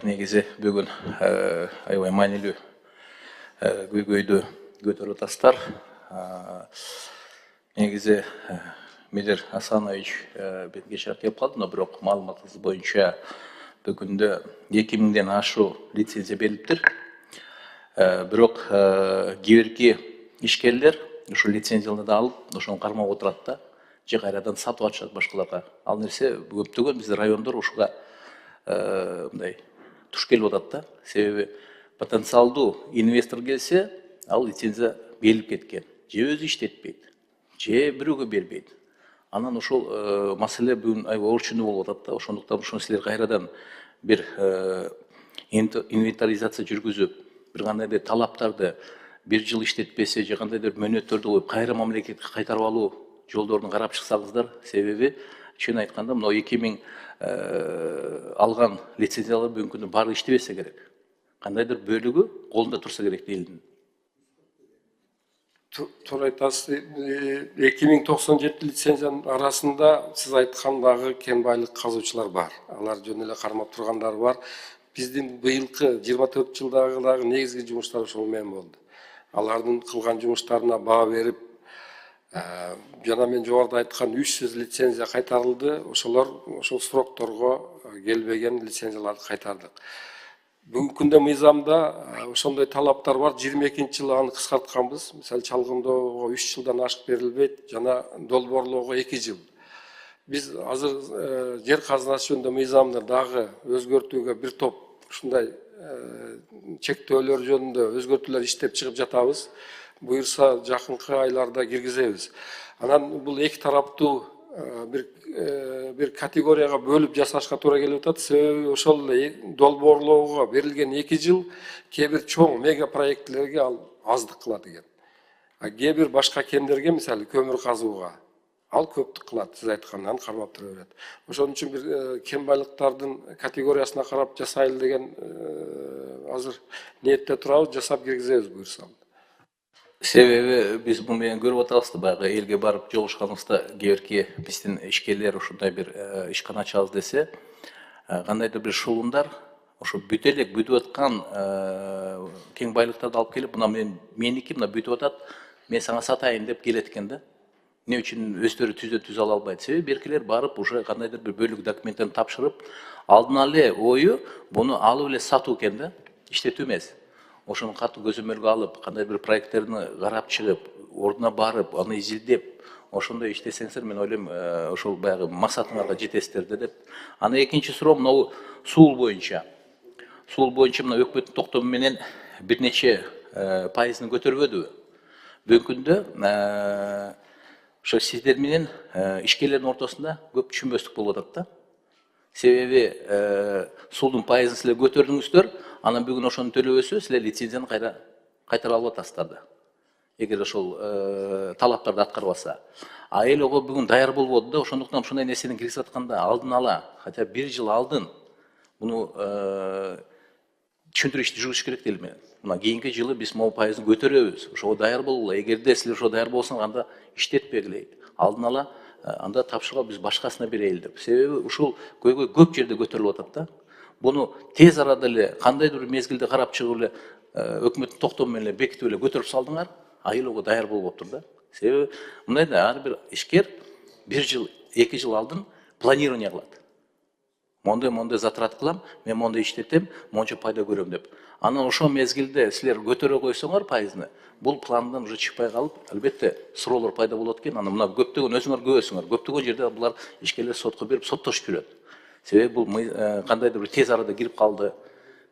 Негизи бүгүн аябай маанилүү көйгөйдү көтөрүп атасыздар. Негизи Милер Асанович бизге кечээ келип калды, но бирок маалыматыбыз боюнча бүгүндө 2000ден ашуу лицензия берилиптир. Бирок кийинки ишкерлер ушул лицензияларды алып, ошону кармап отурат да, же кайрадан сатып атышат башкаларга. Ал нерсе көптөгөн биздин райондор ушуга мындай туш келип атат да. Себеби потенциалдуу инвестор келсе, ал лицензия берилип кеткен. Же өзү иштетпейт, же бирөөгө бербейт. Анан ошол маселе бүгүн аябай орчундуу болуп атат да. Ошондуктан ушуну силер кайрадан бир инвентаризация жүргүзүп, бир кандайдыр талаптарды бир жыл иштетпесе, же кандайдыр мөөнөттөрдү коюп, кайра мамлекетке кайтарып алуу жолдорун карап чыксаңыздар. Себеби чын айтканда мына 2000 алган лицензиялар бүгүнкү күндө баары иштебесе керек. Кандайдыр бөлүгү колунда турса керек элдин. Туура айтасыз. 2097 лицензиянын арасында сиз айткандагы кен байлык казуучулар бар. Алар жөн эле кармап тургандар бар. Биздин быйылкы 24 жылдагы негизги жумуштар ошол менен болду. Алардын кылган жумуштарына баа берип, жана мен жогоруда айткан 300 лицензия кайтарылды. Ошол срокторго келбеген лицензияларды кайтардык. Бүгүнкү күндө мыйзамда ошондой талаптар бар. 22-жылы аны кыскартканбыз. Мисалы чалгындоого 3 жылдан ашык берилбейт, жана долбоорлоого 2 жыл. Биз азыр жер казынасы жөнүндө мыйзамды дагы өзгөртүүгө бир топ ушундай чектөөлөр жөнүндө өзгөртүүлөр иштеп чыгып жатабыз. Буюрса жакынкы айларда киргизебиз. Анан бул эки тараптуу бир категорияга бөлүп жасашка туура келип атат. Себеби ошол долбоорлоого берилген 2 жыл кээ бир чоң мега проектлерге ал аздык кылат экен. Кээ бир башка кендерге, мисалы көмүр казууга, ал көптүк кылат, сиз айткандан кармап тура берет. Ошон үчүн бир кен байлыктардын категориясына карап жасайлы деген азыр ниетте турабыз, жасап киргизебиз буюрса. Себеби биз муну менен көрүп атабыз да, баягы элге барып жолугушканыбызда кээ биздин ишкерлер ушундай бир ишкана ачабыз десе, кандайдыр бир шылымдар ошо бүтө элек бүтүп аткан кен байлыктарды алып келип, мына меники мына бүтүп атат, мен сага сатайын деп келет экен да. Эмне үчүн өздөрү түзө ала албайт? Себеби беркилер барып уже кандайдыр бир бөлүк документтерин тапшырып, алдын эле ою буну алып эле сатуу экен да, иштетүү эмес. Ошону катуу көзөмөлгө алып, кандай бир проекттерди карап чыгып, ордуна барып, аны изилдеп, ошондой иштесеңиздер, мен ойлойм, ошол баягы максатыңарга жетесиздер деп. Аны экинчи суроо мына суу боюнча. Суу боюнча мына өкмөттүн токтому менен бир нече пайызын көтөрбөдүбү? Бүгүнкү күндө ошо сиздер менен ишкерлердин ортосунда көп түшүнбөстүк болуп атат да. Себеби суудун пайызын силер көтөрдүңүздөр, анан бүгүн ошону төлөбөсө, силер лицензияны кайтара алып атасыздар да. Эгер ошол талаптарды аткарбаса. Эл ого бүгүн даяр болбоду да, ошондуктан ушундай нерсени киргизип атканда алдын ала, хотя бир жыл алдын буну түшүндүрүш ишти жүргүзүш керек дейм мен. Мына кийинки жылы биз могу пайызын көтөрөбүз. Ошого даяр болгула. Эгерде силер ошо даяр болсоңор, анда иштетпегиле. Алдын ала анда тапшырга биз башкасына берели деп. Себеби ушул көйгөй көп жерде көтөрүлүп атат да. Буну тез арада эле кандайдыр бир мезгилде карап чыгып эле өкмөттүн токтому менен бекитип эле көтөрүп салдыңар, айыл ого даяр болуптур да. Себеби мындай да, ар бир ишкер бир жыл, 2 жыл алдын планирование кылат. Мондай затрат кылам, мен мондай иштетем, монча пайда көрөм деп. Анан ошол мезгилде силер көтөрө койсоңор пайызны, бул пландан уже чыкпай калып, албетте суроолор пайда болот экен. Анан мына көптөгөн өзүңөр көрөсүңөр, көптөгөн жерде булар ишкерлер сотко берип, соттошуп жүрөт. Себеби бул кандайдыр бир тез арада кирип калды,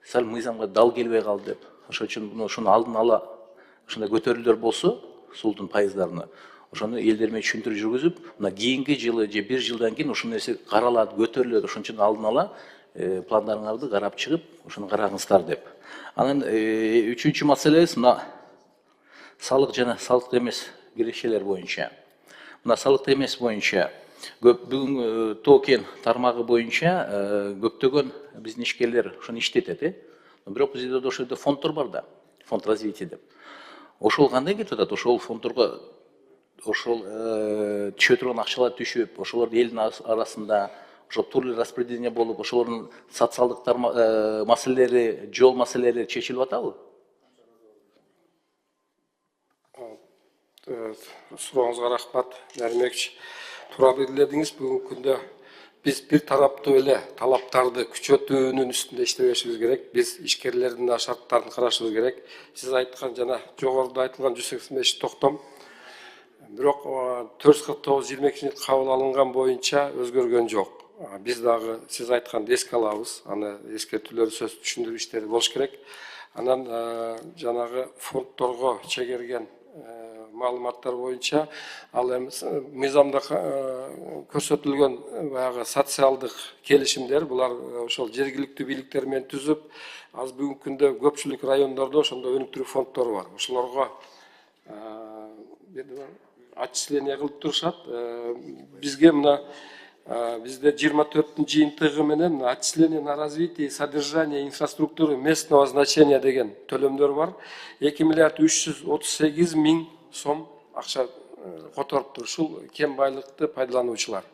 сал мыйзамга дал келбей калды деп. Ошон үчүн ушуну алдын ала ушундай көтөрүүлөр болсо, суудун пайыздарына, ошону элдер менен түшүндүрүү жүргүзүп, мына кийинки жылы же бир жылдан кийин ушул нерсе каралат, көтөрүлөт. Ошон үчүн алдын ала пландарыңарды карап чыгып, ошону караңыздар деп. Анан үчүнчү маселебиз мына салык жана салыктуу эмес кирешелер боюнча. Мына салыктуу эмес боюнча бүгүн тоо кен тармагы боюнча көптөгөн биздин ишкерлер ошону иштетет, бирок бизде ошол жерде фонддор бар да, фонд развития деп. Ошол кандай кетип атат? Ошол фонддорго ошол түшө турган акчалар түшүп, ошолорду элдин арасында ошо турлы распределение болуп ошолордун социалдык маселелери, жол маселелери чечилип атабы? Сурооңузга рахмат, Нармекович. Туура белгиледиңиз, бүгүнкү күндө биз бир тараптуу эле талаптарды күчөтүүнүн үстүндө иштебешибиз керек. Биз ишкерлердин да шарттарын карашыбыз керек. Сиз айткан жана жогоруда айтылган 185 токтом бирок 449/22 кабыл алынган боюнча өзгөргөн жок. Биз дагы сиз айтканды эске алабыз. Аны эскертүүлөр сөз түшүндүрүү иштери болуш керек. Анан жанагы фондторго чегерген маалыматтар боюнча ал эми мыйзамда көрсөтүлгөн баягы социалдык келишимдер булар ошол жергиликтүү бийликтер менен түзүп, аз бүгүнкү күндө көпчүлүк райондордо ошондой өнүктүрүү фонддору бар. Ошолорго отчисление кылып турушат. Бизге мына бизде 24 жыйынтыгы менен отчисление на развитие и содержание инфраструктуры местного значения деген төлөмдөр бар. 2 миллиард 338 миң сом акча которуптур ушул кем байлыкты пайдалануучулар.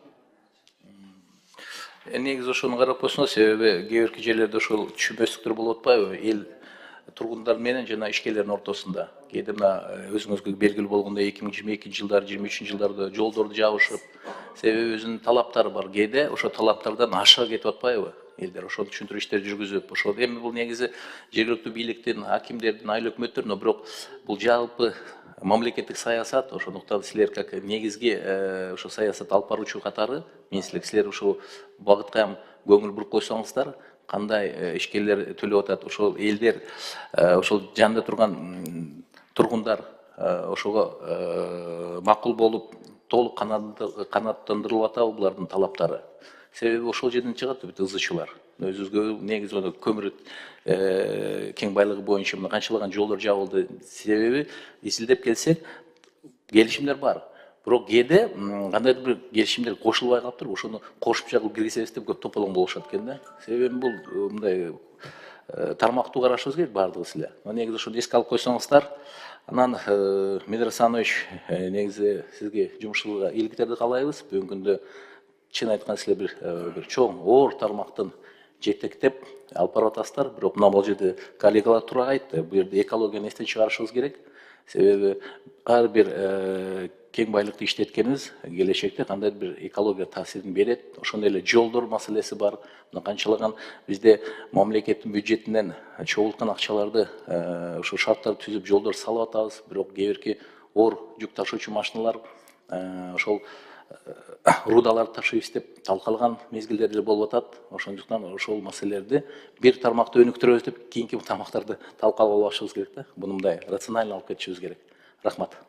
Негизи ошону карап койсоңуз, себеби кээ бирки жерлерде ошол түшүнбөстүктөр болуп атпайбы? Эл тургундар менен жана ишкерлердин ортосунда. Кээде мына өзүңүзгө белгилүү болгондой 2022 жылдар, 23 жылдарда жолдорду жабышып, себеби өзүнүн талаптары бар. Кээде ошо талаптардан ашыга кетип атпайбы? Элдер ошону түшүндүрүү иштери жүргүзүп, ошол эми бул негизи жергиликтүү бийликтин, хакимдердин, айыл өкмөттөрдүн, бирок бул жалпы мамлекеттик саясат. Ошондуктан силер как негизги ошо саясат алып баруучу катары мен силер ошол багытка көңүл буруп койсоңуздар, кандай ишкерлер төлөп атат, ошол элдер, ошол жанында турган тургундар ошого макул болуп, толук канааттандырылып атабы булардын талаптары? Себеби ошол жерден чыгат бүт ызычуулар. Өзүбүзгө негизи көмүр кең байлыгы боюнча мына канчалаган жолдор жабылды. Себеби эсилдеп келсек, келишимдер бар. Бирок кээде кандайдыр бир келишимдер кошулбай калыптыр, ошону кошумча кылып киргизебиз деп көп тополоң болушат экен да. Себеби бул мындай тармактуу карашыбыз керек баардыгыбыз эле. Негизи ошону эске алып койсоңуздар, анан Мидир Асанович, негизи сизге жумушуңузга ийгиликтерди каалайбыз. Бүгүнкү күндө чын айтканда силер бир чоң оор тармактын жетектеп алып барып атасыздар. Бирок мына бул жерде коллегалар туура айтты, бул жерде экологияны эстен чыгарышыбыз керек. Себеби ар бир кең байлыкты иштеткенибиз келечекте кандайдыр бир экология таасирин берет. Ошондой эле жолдор маселеси бар. Мына канчалаган бизде мамлекеттин бюджетинен чогулткан акчаларды ошо шарттарды түзүп жолдор салып атабыз. Бирок кээ бирки оор жүк ташуучу машиналар ошол рудаларды ташыйбыз деп талкалаган мезгилдер деле болуп атат. Ошондуктан ошол маселелерди бир тармакты өнүктүрөбүз деп кийинки тармактарды талкалап албашыбыз керек да. Буну мындай рационально алып кетишибиз керек. Рахмат.